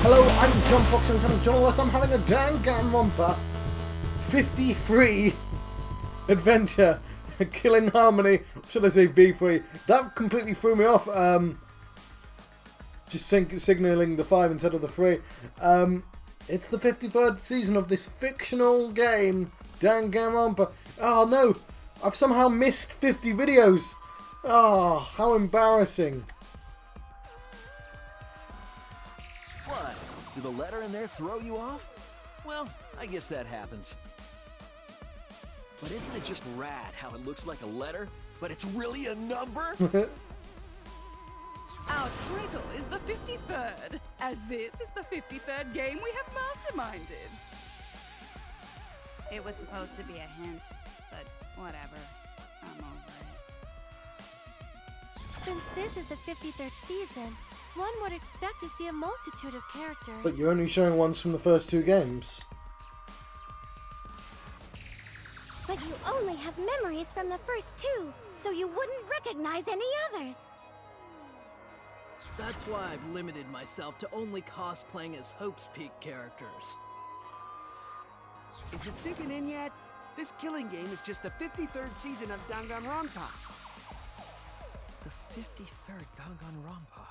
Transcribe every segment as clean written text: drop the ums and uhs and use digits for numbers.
Hello, I'm John Fox and I'm John West. I'm having a Danganronpa 53 adventure, killing harmony, should I say B3. That completely threw me off, just signalling the 5 instead of the 3. It's the 53rd season of this fictional game, Danganronpa. Oh no, I've somehow missed 50 videos. Oh, how embarrassing. What? Did the letter in there throw you off? Well, I guess that happens. But isn't it just rad how it looks like a letter, but it's really a number? Our title is the 53rd, as this is the 53rd game we have masterminded. It was supposed to be a hint, but whatever. I'm over it. Since this is the 53rd season, one would expect to see a multitude of characters. But you're only showing ones from the first 2 games. But you only have memories from the first 2, so you wouldn't recognize any others. That's why I've limited myself to only cosplaying as Hope's Peak characters. Is it sinking in yet? This killing game is just the 53rd season of Danganronpa. The 53rd Danganronpa.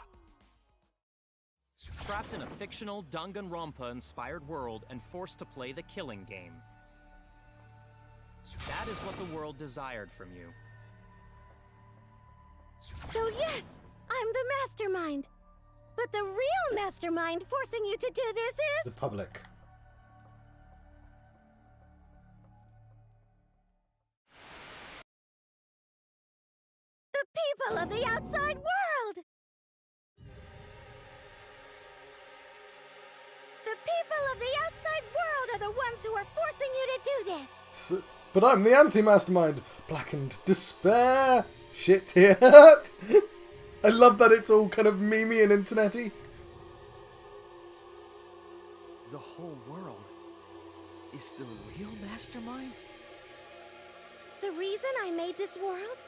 Trapped in a fictional Danganronpa-inspired world and forced to play the killing game. That is what the world desired from you. So yes, I'm the mastermind. But the real mastermind forcing you to do this is... The public. the people of the outside world! The people of the outside world are the ones who are forcing you to do this! But I'm the anti-mastermind. Blackened despair. Shit here. I love that it's all kind of memey and internety. The whole world is the real mastermind? The reason I made this world?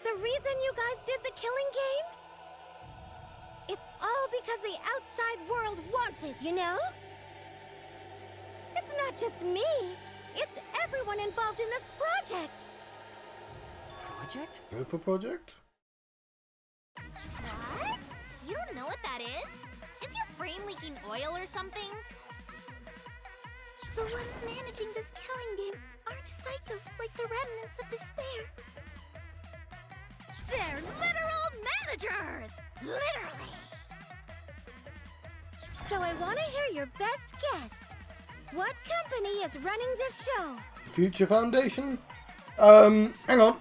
The reason you guys did the killing game? It's all because the outside world wants it, you know? It's not just me. It's everyone involved in this project. Project? Go for project? What? You don't know what that is? Is your brain leaking oil or something? The ones managing this killing game aren't psychos like the remnants of despair. They're literal managers! Literally! So I want to hear your best guess. What company is running this show? Future Foundation? Hang on.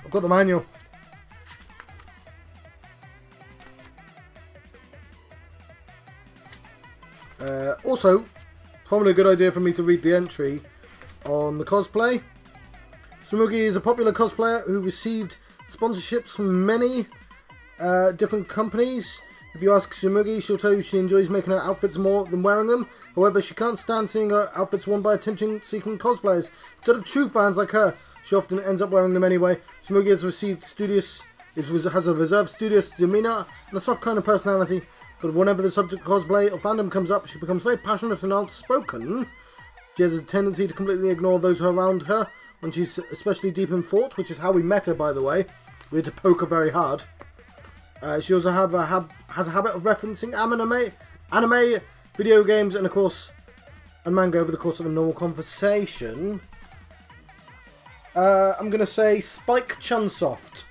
I've got the manual. Also, probably a good idea for me to read the entry on the cosplay. Sumugi is a popular cosplayer who received sponsorships from many different companies. If you ask Sumugi, she'll tell you she enjoys making her outfits more than wearing them. However, she can't stand seeing her outfits worn by attention-seeking cosplayers. Instead of true fans like her, she often ends up wearing them anyway. Sumugi has has a reserved, studious demeanour and a soft kind of personality. But whenever the subject of cosplay or fandom comes up, she becomes very passionate and outspoken. She has a tendency to completely ignore those around her when she's especially deep in thought, which is how we met her, by the way. We had to poke her very hard. She also has a habit of referencing anime, video games, and of course, and manga over the course of a normal conversation. I'm going to say Spike Chunsoft.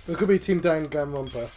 It could be Team Danganronpa.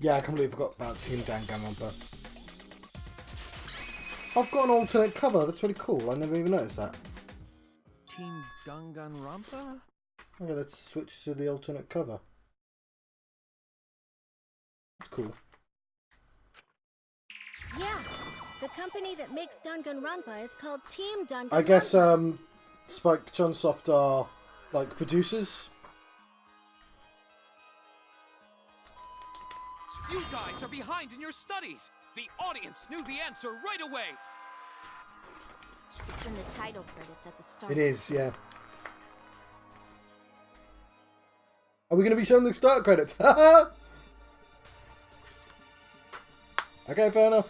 Yeah, I completely forgot about Team Danganronpa. I've got an alternate cover. That's really cool. I never even noticed that. Team Danganronpa? Okay, let's switch to the alternate cover. That's cool. Yeah, the company that makes Danganronpa is called Team Danganronpa. I guess Spike Chunsoft are like producers. You guys are behind in your studies! The audience knew the answer right away! It's in the title credits at the start. It is, yeah. Are we going to be showing the start credits? Haha! Okay, fair enough.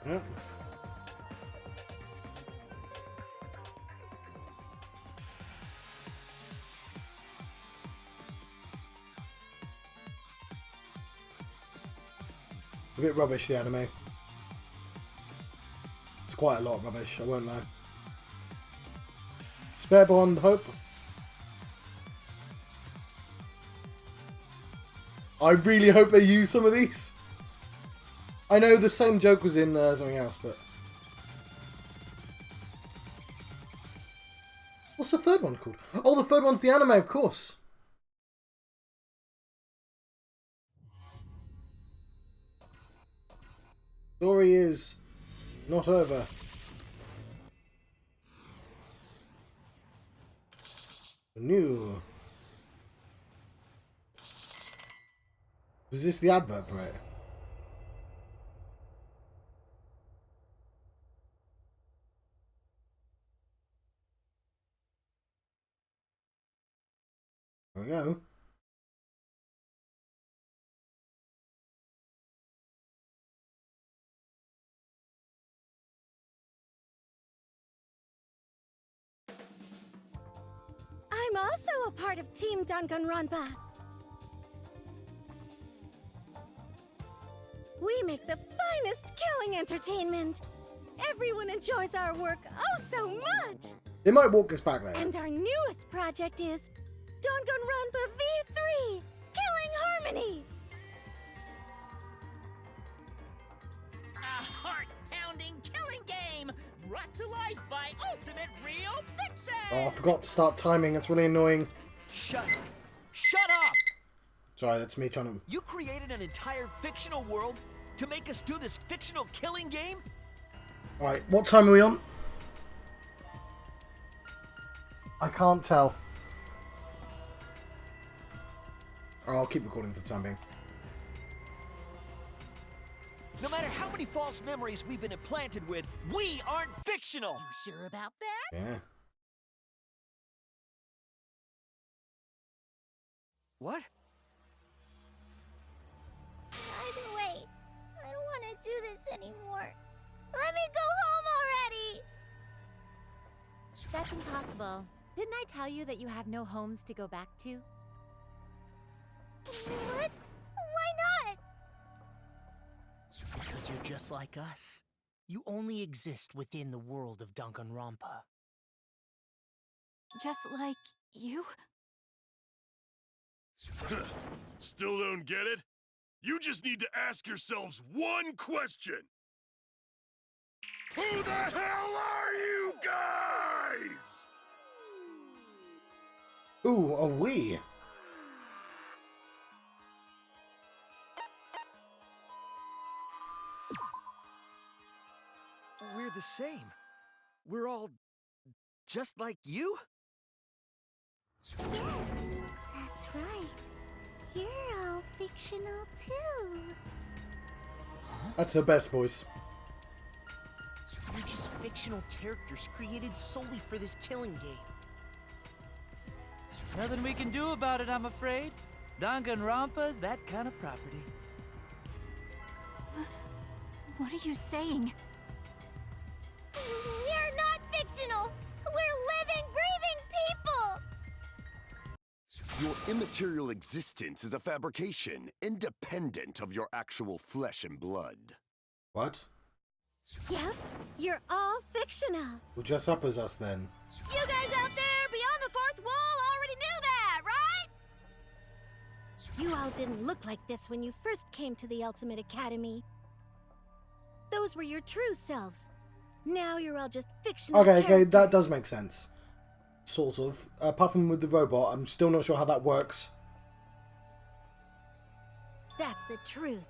Yeah. A bit rubbish, the anime. It's quite a lot of rubbish, I won't lie. Spare Bond, Hope. I really hope they use some of these. I know the same joke was in something else, but... What's the third one called? Oh, the third one's the anime, of course. Story is not over. New. Was this the advert for it? There we go. I'm also a part of Team Danganronpa. We make the finest killing entertainment. Everyone enjoys our work oh so much. They might walk us back later. And our newest project is Danganronpa V3, Killing Harmony. A heart-pounding killing game brought to life by Ultimate Real Fiction. Oh, I forgot to start timing. That's really annoying. Shut up! Sorry, that's me trying to... You created an entire fictional world to make us do this fictional killing game? Alright, what time are we on? I can't tell. I'll keep recording for the time being. No matter how many false memories we've been implanted with, we aren't fictional! You sure about that? Yeah. What? Either way, I don't want to do this anymore. Let me go home already! That's impossible. Didn't I tell you that you have no homes to go back to? What? Why not? Because you're just like us. You only exist within the world of Danganronpa. Just like you? Still don't get it? You just need to ask yourselves one question. Who the hell are you guys? Ooh, a we. We're the same. We're all just like you? Yes, that's right. You're all fictional too. That's her best voice. You're just fictional characters created solely for this killing game. Nothing we can do about it, I'm afraid. Danganronpa's that kind of property. What are you saying? We're not fictional! We're living, breathing people! Your immaterial existence is a fabrication, independent of your actual flesh and blood. What? Yep, you're all fictional. Well, dress up as us then. You guys out there beyond the fourth wall already knew that, right? You all didn't look like this when you first came to the Ultimate Academy. Those were your true selves. Now you're all just fictional Okay, characters. that does make sense. Sort of. Apart from with the robot, I'm still not sure how that works. That's the truth.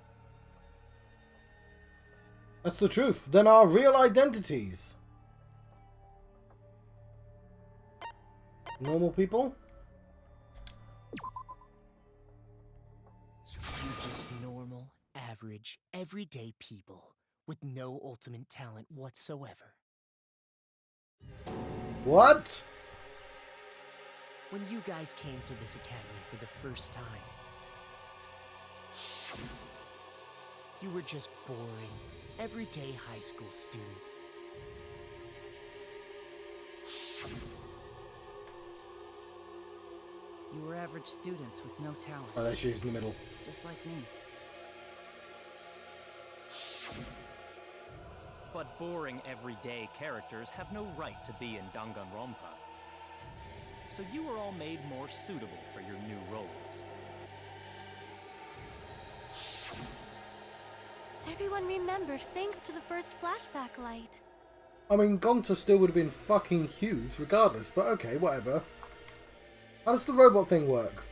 That's the truth. Then our real identities. Normal people? You're just normal, average, everyday people with no ultimate talent whatsoever. What? When you guys came to this academy for the first time, you were just boring, everyday high school students. You were average students with no talent. Oh, there she is in the middle. Just like me. But boring everyday characters have no right to be in Danganronpa. So you were all made more suitable for your new roles. Everyone remembered thanks to the first flashback light. I mean, Gonta still would have been fucking huge regardless, but okay, whatever. How does the robot thing work?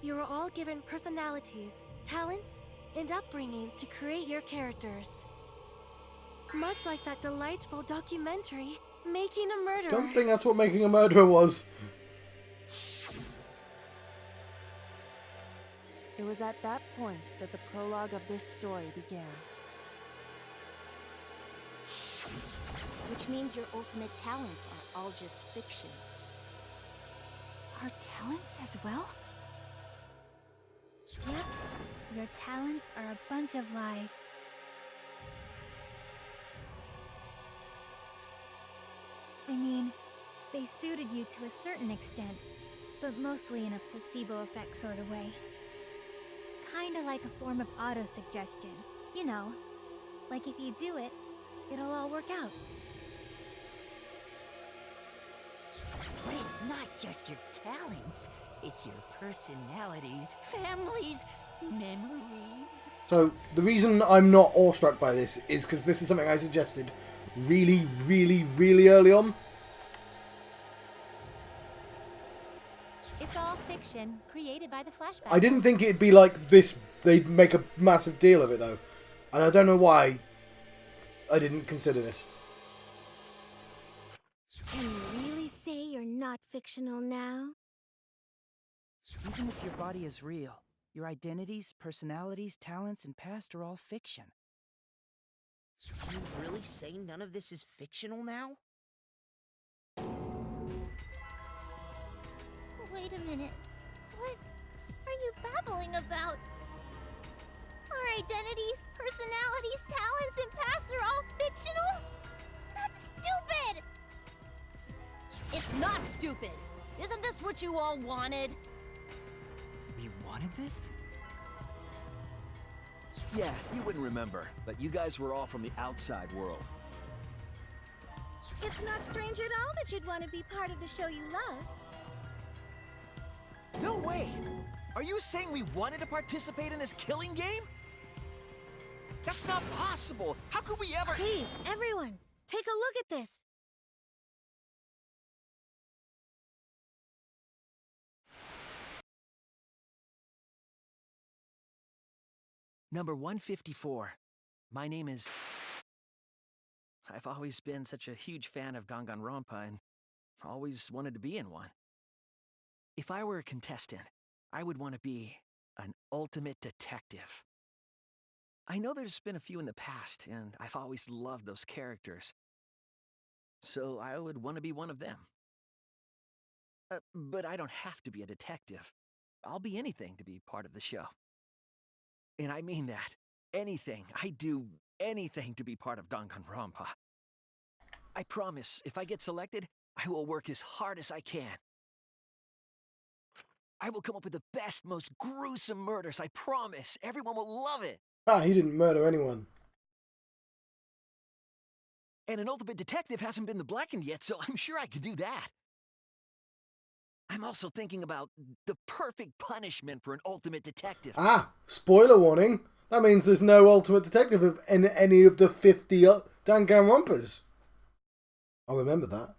You were all given personalities, talents, and upbringings to create your characters. Much like that delightful documentary, Making a Murderer. Don't think that's what Making a Murderer was. It was at that point that the prologue of this story began. Which means your ultimate talents are all just fiction. Our talents as well? Yep, your talents are a bunch of lies. I mean, they suited you to a certain extent, but mostly in a placebo effect sort of way. Kinda like a form of auto-suggestion. You know, like if you do it, it'll all work out. But it's not just your talents, it's your personalities, families, memories. So, the reason I'm not awestruck by this is because this is something I suggested really, really, really early on. It's all fiction, created by the flashback. I didn't think it'd be like this, they'd make a massive deal of it though. And I don't know why I didn't consider this. Can you really say you're not fictional now? Even if your body is real, your identities, personalities, talents, and past are all fiction. Can you really say none of this is fictional now? Wait a minute. What are you babbling about? Our identities, personalities, talents, and pasts are all fictional? That's stupid! It's not stupid! Isn't this what you all wanted? We wanted this? Yeah, you wouldn't remember, but you guys were all from the outside world. It's not strange at all that you'd want to be part of the show you love. No way! Are you saying we wanted to participate in this killing game? That's not possible! How could we ever— Please, everyone, take a look at this. Number 154. My name is... I've always been such a huge fan of Danganronpa and always wanted to be in one. If I were a contestant, I would want to be an ultimate detective. I know there's been a few in the past, and I've always loved those characters. So I would want to be one of them. But I don't have to be a detective. I'll be anything to be part of the show. And I mean that. Anything. I do anything to be part of Danganronpa. I promise, if I get selected, I will work as hard as I can. I will come up with the best, most gruesome murders, I promise. Everyone will love it. Ah, he didn't murder anyone. And an ultimate detective hasn't been the blackened yet, so I'm sure I could do that. I'm also thinking about the perfect punishment for an ultimate detective. Ah, spoiler warning. That means there's no ultimate detective in any of the 50 Danganronpas. I'll remember that.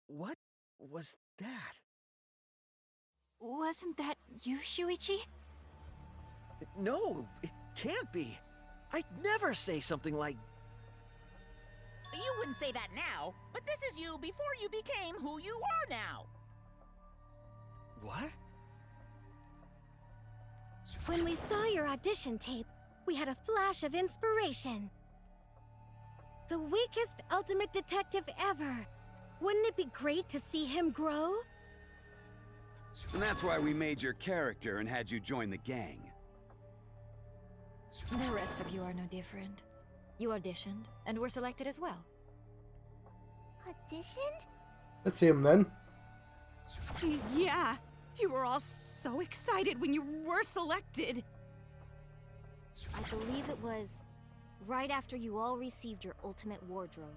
What was that? Wasn't that you, Shuichi? No, it can't be. I'd never say something like... You wouldn't say that now, but this is you before you became who you are now. What? When we saw your audition tape, we had a flash of inspiration. The weakest ultimate detective ever. Wouldn't it be great to see him grow? And that's why we made your character and had you join the gang. The rest of you are no different. You auditioned, and were selected as well. Auditioned? Let's see him then. Yeah, you were all so excited when you were selected. I believe it was right after you all received your ultimate wardrobe.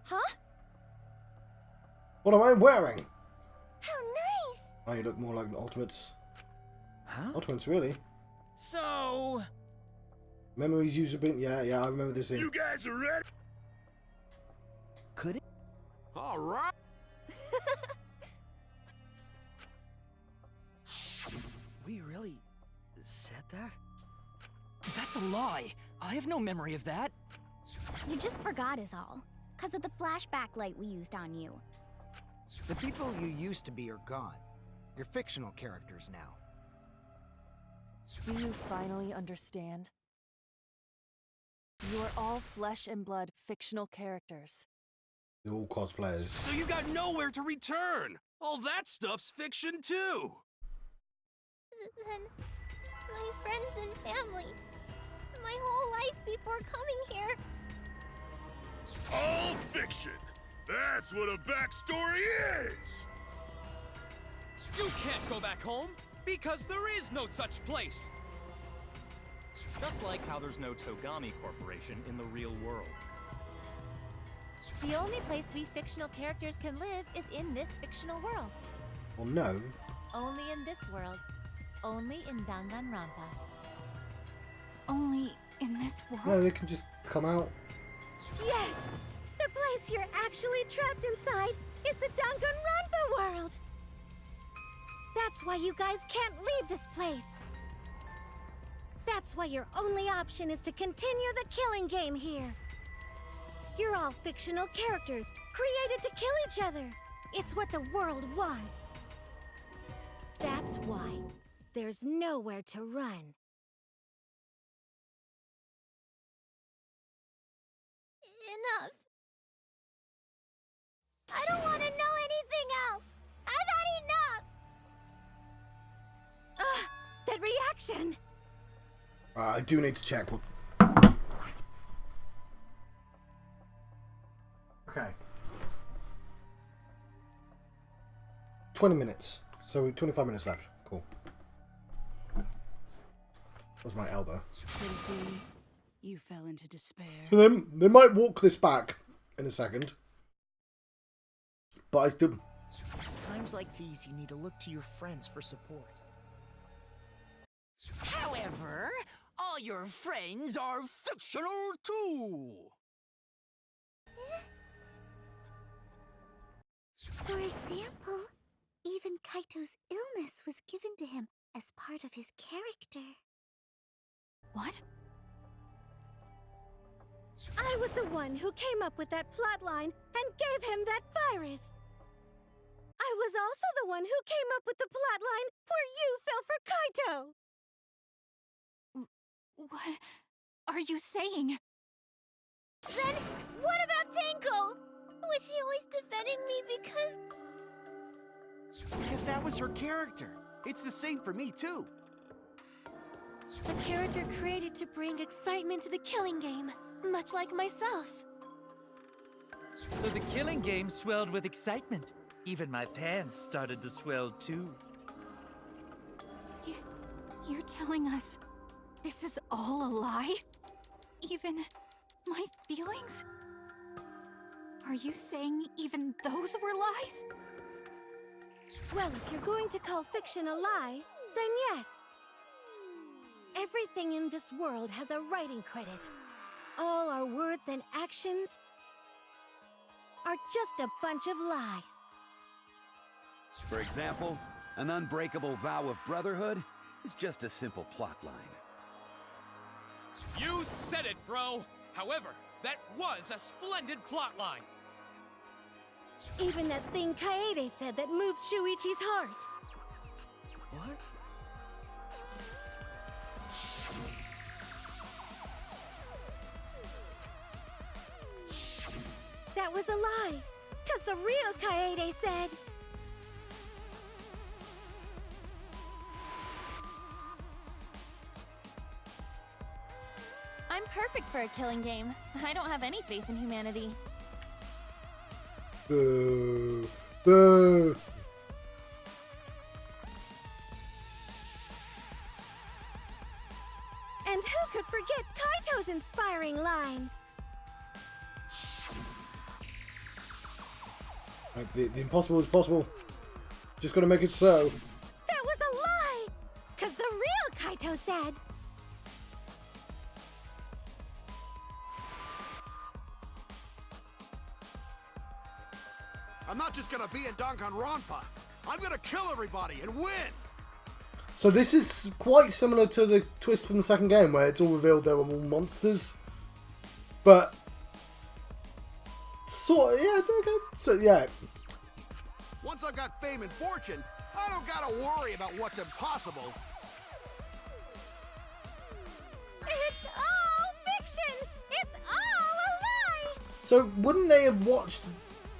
Huh? What am I wearing? How nice! Oh, you look more like the Ultimates. Huh? Ultimates, really? So... Memories user being... Yeah, I remember this scene. You guys are ready? Could it? All right. We really said that? That's a lie. I have no memory of that. You just forgot is all. 'Cause of the flashback light we used on you. The people you used to be are gone. You're fictional characters now. Do you finally understand? You are all flesh and blood fictional characters. They're all cosplayers. So you got nowhere to return. All that stuff's fiction too. Then my friends and family. My whole life before coming here. All fiction. That's what a backstory is. You can't go back home because there is no such place. Just like how there's no Togami Corporation in the real world. The only place we fictional characters can live is in this fictional world. Well, no. Only in this world. Only in Danganronpa. Only in this world? No, they can just come out. Yes! The place you're actually trapped inside is the Danganronpa world! That's why you guys can't leave this place! That's why your only option is to continue the killing game here! You're all fictional characters, created to kill each other! It's what the world wants! That's why there's nowhere to run. Enough. I don't want to know anything else. I've had enough. That reaction. I do need to check. Okay. 20 minutes. So 25 minutes left. Cool. That was my elbow. Could it be you fell into despair? So then they might walk this back in a second. But I still... It's times like these you need to look to your friends for support. However, all your friends are fictional too. For example, even Kaito's illness was given to him as part of his character. What? I was the one who came up with that plotline and gave him that virus. I was also the one who came up with the plotline where you fell for Kaito. What are you saying? Then, what about Tinkle? Was she always defending me because... Because that was her character. It's the same for me, too. A character created to bring excitement to the killing game, much like myself. So the killing game swelled with excitement. Even my pants started to swell too. You're telling us this is all a lie? Even my feelings? Are you saying even those were lies? Well, if you're going to call fiction a lie, then yes. Everything in this world has a writing credit. All our words and actions are just a bunch of lies. For example, an unbreakable vow of brotherhood is just a simple plot line. You said it, bro! However, that was a splendid plotline. Even that thing Kaede said that moved Shuichi's heart. What? That was a lie, 'cause the real Kaede said... I'm perfect for a killing game. I don't have any faith in humanity. Boo. Boo. And who could forget Kaito's inspiring line? The impossible is possible. Just gotta make it so. That was a lie! 'Cause the real Kaito said... I'm not just gonna be in Danganronpa. I'm gonna kill everybody and win! So this is quite similar to the twist from the second game where it's all revealed they were all monsters. But... sort of, yeah, okay. So, yeah. Once I've got fame and fortune, I don't gotta worry about what's impossible. It's all fiction! It's all a lie! So wouldn't they have watched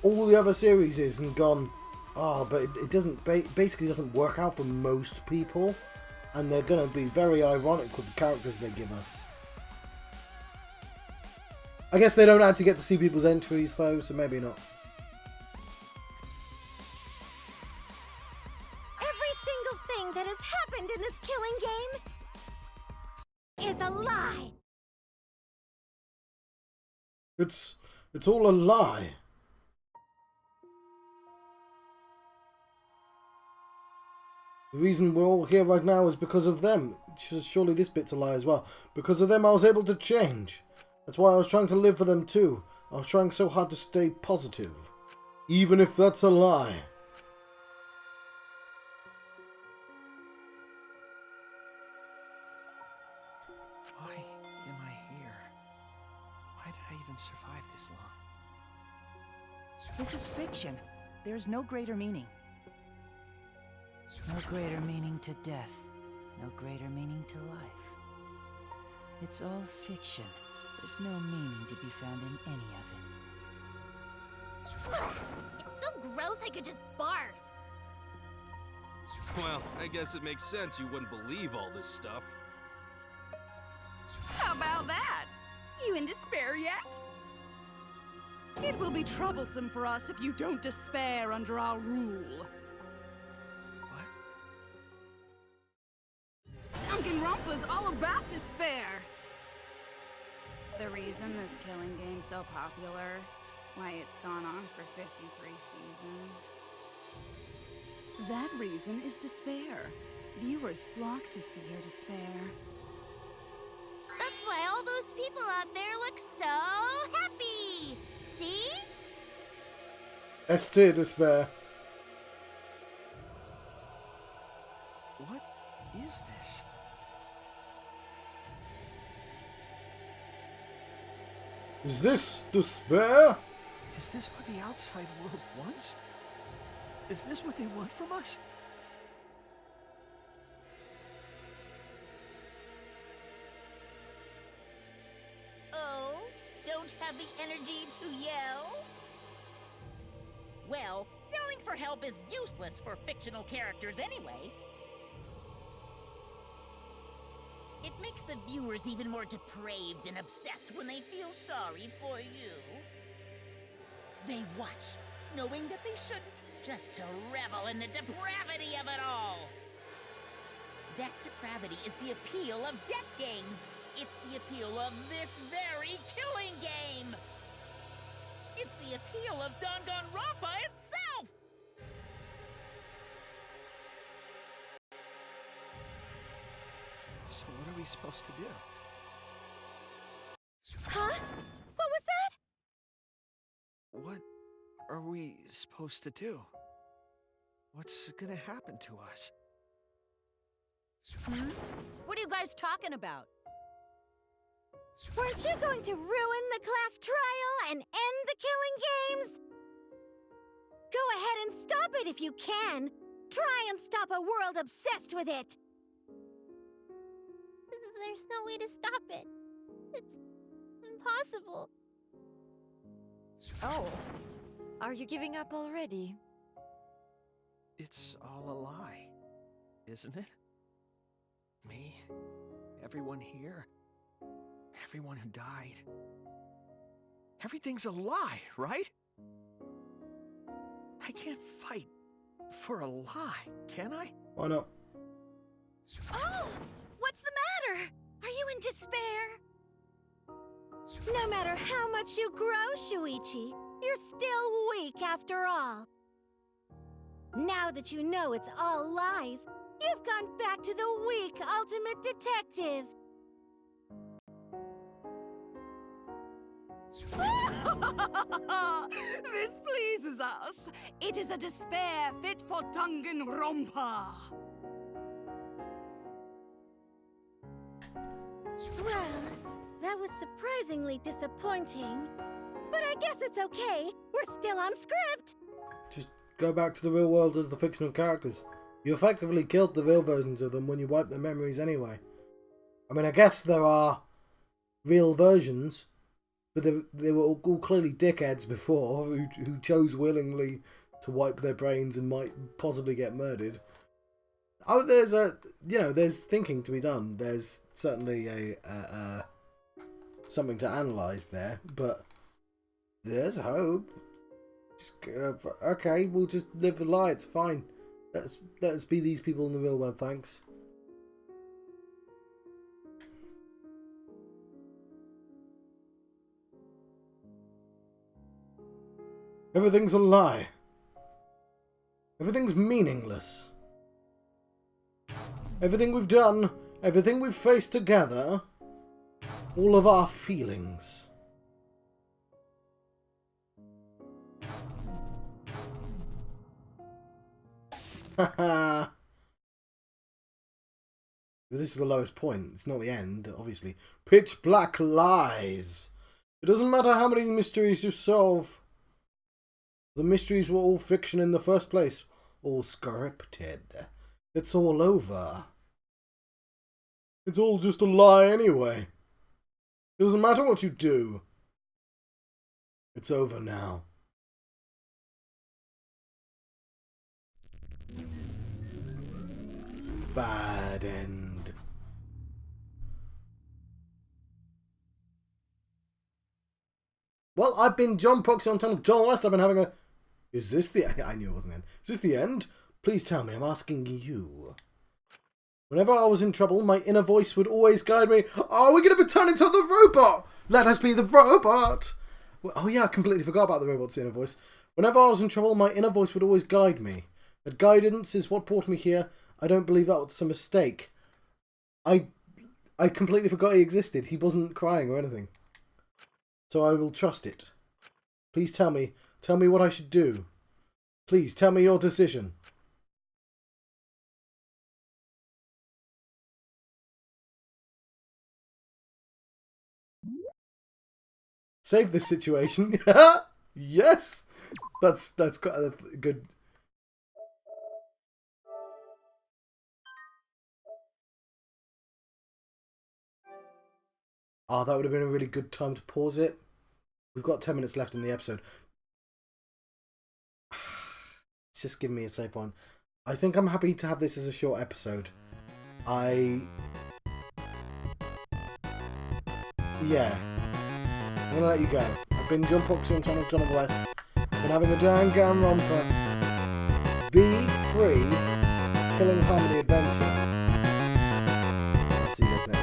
all the other series and gone, but it doesn't basically doesn't work out for most people, and they're going to be very ironic with the characters they give us. I guess they don't actually get to see people's entries though, so maybe not. Every single thing that has happened in this killing game is a lie! It's all a lie. The reason we're all here right now is because of them. Surely this bit's a lie as well. Because of them I was able to change. That's why I was trying to live for them too. I was trying so hard to stay positive. Even if that's a lie. Why am I here? Why did I even survive this long? This is fiction. There's no greater meaning. No greater meaning to death. No greater meaning to life. It's all fiction. There's no meaning to be found in any of it. It's so gross I could just barf. Well, I guess it makes sense you wouldn't believe all this stuff. How about that? You in despair yet? It will be troublesome for us if you don't despair under our rule. Danganronpa's all about despair! The reason this killing game's so popular, why it's gone on for 53 seasons. That reason is despair. Viewers flock to see your despair. That's why all those people out there look so happy! See? St. Despair. What is this? Is this despair? Is this what the outside world wants? Is this what they want from us? don't have the energy to yell? Well, yelling for help is useless for fictional characters anyway. It makes the viewers even more depraved and obsessed when they feel sorry for you. They watch, knowing that they shouldn't, just to revel in the depravity of it all. That depravity is the appeal of death games. It's the appeal of this very killing game. It's the appeal of Danganronpa itself! So what are we supposed to do? Huh? What was that? What are we supposed to do? What's gonna happen to us? What are you guys talking about? Weren't you going to ruin the class trial and end the killing games? Go ahead and stop it if you can. Try and stop a world obsessed with it. There's no way to stop it. It's impossible. Oh, are you giving up already? It's all a lie, isn't it? Me, everyone here, everyone who died. Everything's a lie, right? I can't fight for a lie, can I? Why not? Oh! What's the matter? Are you in despair? No matter how much you grow, Shuichi, you're still weak after all. Now that you know it's all lies, you've gone back to the weak ultimate detective. This pleases us. It is a despair fit for Danganronpa. Well, that was surprisingly disappointing. But I guess it's okay. We're still on script. Just go back to the real world as the fictional characters. You effectively killed the real versions of them when you wiped their memories anyway. I mean, I guess there are real versions, but they were all clearly dickheads before who chose willingly to wipe their brains and might possibly get murdered. Oh, there's thinking to be done. There's certainly a something to analyse there, but there's hope. Just, okay, we'll just live the lie. It's fine. Let's be these people in the real world. Thanks. Everything's a lie. Everything's meaningless. Everything we've done, everything we've faced together, all of our feelings. Haha. This is the lowest point. It's not the end, obviously. Pitch black lies. It doesn't matter how many mysteries you solve. The mysteries were all fiction in the first place. All scripted. It's all over. It's all just a lie anyway. It doesn't matter what you do. It's over now. Bad end. Well, I've been John Proxy on Tunnel John West. I've been having a... Is this the... I knew it wasn't the end. Is this the end? Please tell me. I'm asking you. Whenever I was in trouble, my inner voice would always guide me. Oh, we're going to be turned into the robot. Let us be the robot. Well, oh, yeah, I completely forgot about the robot's inner voice. Whenever I was in trouble, my inner voice would always guide me. That guidance is what brought me here. I don't believe that was a mistake. I completely forgot he existed. He wasn't crying or anything. So I will trust it. Please tell me. Tell me what I should do. Please tell me your decision. Save this situation. Yes! That's got a good... Oh, that would have been a really good time to pause it. We've got 10 minutes left in the episode. It's just giving me a safe one. I think I'm happy to have this as a short episode. Yeah. I'm gonna let you go. I've been John Foxy on Channel John of the West. I've been having a Danganronpa V3 Killing Harmony adventure. I'll see you guys next time.